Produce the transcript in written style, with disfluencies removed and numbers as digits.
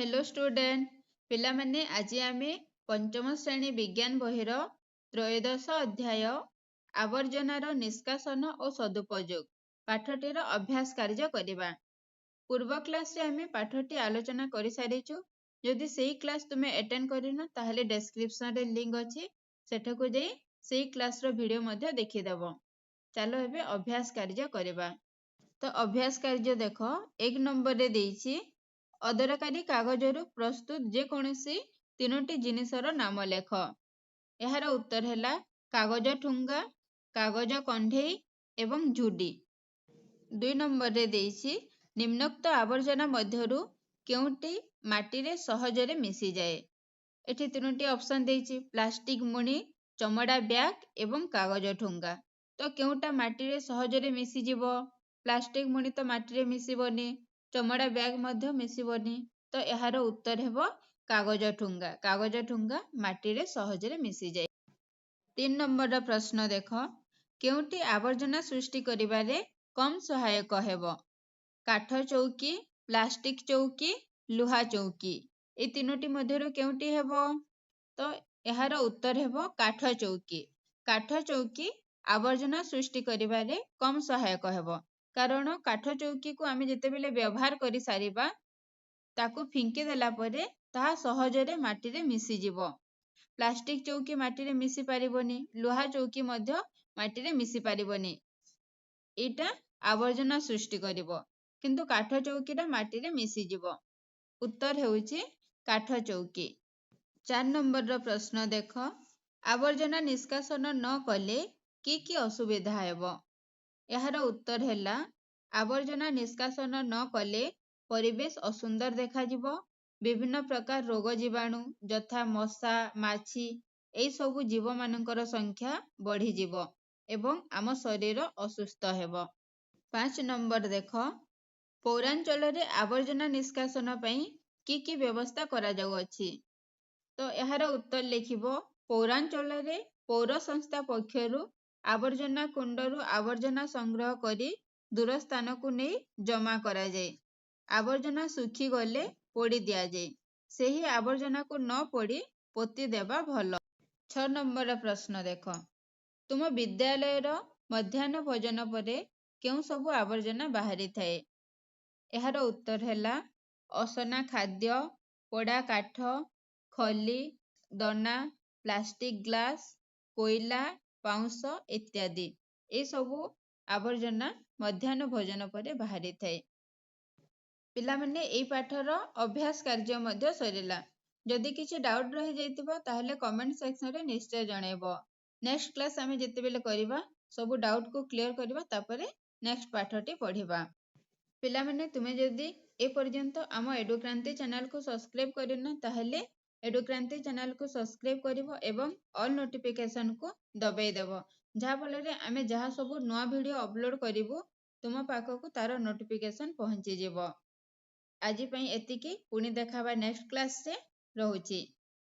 Hello student पिला माने आज आमे पंचम श्रेणी विज्ञान बहिर त्रयोदश अध्याय आवर्जनार निष्कासन और सदुपयोग पाठटीर अभ्यास कार्य करिबा। पूर्व क्लास रे आमे पाठटी आलोचना करि सारिछु। यदि सेही क्लास तुमे अटेंड करिनो ताहले डिस्क्रिप्शन रे लिंक अछि, सेठा को जाई सेही क्लास रो वीडियो मध्ये देखि देबो। चलो एबे अभ्यास कार्य करिबा। तो अभ्यास कार्य देखो, एक नंबर रे देइछि अदरकारी कागजरू प्रस्तुत जेकोसी तीनोटी जिनिसर नाम लेख। यार उत्तर है कागज ठुंगा, कागज कंढेई एवं झुडी। 2 नंबर रे देइछि निम्नोक्त आवर्जना मध्यरु केउटी माटी रे सहजरे मिसी जाए। एठी तीनोटी ऑप्शन देइछि प्लास्टिक मुणी, चमड़ा बैग एवं कागज ठुंगा। तो केउटा माटी रे सहजरे मिसी जिवो? प्लास्टिक मुणी तो माटी रे मिसिबोनी, चमड़ा बैग मध्य मिसिबोनी। तो यार उत्तर हेबो कागज ठुंगा। कागज ठुंगा माटी रे सहजरे मिसी जाए। 3 नंबर रा प्रश्न देख, केउटी आवर्जना सृष्टि करिबारे कम सहायक हेबो? काठ चौकी, प्लास्टिक चौकी, लुहा चौकी। ए तीनोटी मध्यरु केउटी हेबो? तो यार उत्तर हेबो काठ चौकी। काठ चौकी आवर्जना सृष्टि करिबारे कम सहायक हेबो, कारण काठ चौकी को आमे जेतेबेले व्यवहार करि सारिबा ताकू फिंकी देला परे ताहा सहजरे माटी रे मिसी जिवो। प्लास्टिक चौकी माटी रे मिसी पारिबोनी, लुहा चौकी मध्य माटी रे मिसी पारिबोनी। एटा आवर्जना सृष्टि करिवो, किंतु काठ चौकीटा माटी रे मिसी जिवो। उत्तर हेउछि काठ चौकी। 4 नंबर रो प्रश्न देख, आवर्जना निष्कासन न कले की असुविधा हेबो? यार उत्तर हैला आवर्जना निष्कासन न कले परिवेश असुंदर देखा जिवो। विभिन्न प्रकार रोग जीवाणु यथा मशा, माछी एई सबु जीव मानकर संख्या बढ़ी जिवो एवं आम शरीर असुस्थ हेबो। 5 नंबर देख, पौरांचल रे आवर्जना निष्कासन पई की व्यवस्था करा जाउ अछि? तो यार उत्तर लिखिबो पौरांचल रे पौर संस्था पक्षरु आवर्जना कुंडरू आवर्जना संग्रह करी दूर स्थान को नहीं जमा करा जाए। आवर्जना सुखी गले पोड़ी दिया जाए। सेही आवर्जना को न पोड़ी पोती देबा भलो। 6 नंबर प्रश्न देख, तुम विद्यालय रो मध्याह्न भोजन परे केउ सबु आवर्जना बाहरी थाए? यार उत्तर हैला असना खाद्य, पोड़ा काठ, खली, दना, प्लास्टिक ग्लास, कोयला, पाउंस इत्यादि। ए सबु आवर्जना मध्याह्न भोजन परे बाहरी थाए। पिला माने एई पाठर अभ्यास कार्य मध्य सरिला। जदि किछि डाउट रहि जाइतिबो ताहले कमेंट सेक्शन रे निश्चय जणैबो। नेक्स्ट क्लास आमे जेतेबेले करिबा सबु डाउट को क्लियर करिबा, तापरे नेक्स्ट पाठटी पढिबा। पिला माने तुमे जदि ए पर्यंत आम एडुक्रांति चैनल को सब्सक्राइब करिनो ताहले एडुक्रांति चैनल को सब्सक्राइब करिवो एवं ऑल नोटिफिकेशन को दबाई देबो, जहा फल रे आमे जहा सबु नवा वीडियो अपलोड करिवो तुम पाखकु तार नोटिफिकेशन पहुंची जिवो। आज पई एतिकी, पुणी देखाबा नेक्स्ट क्लास रे। रहुची।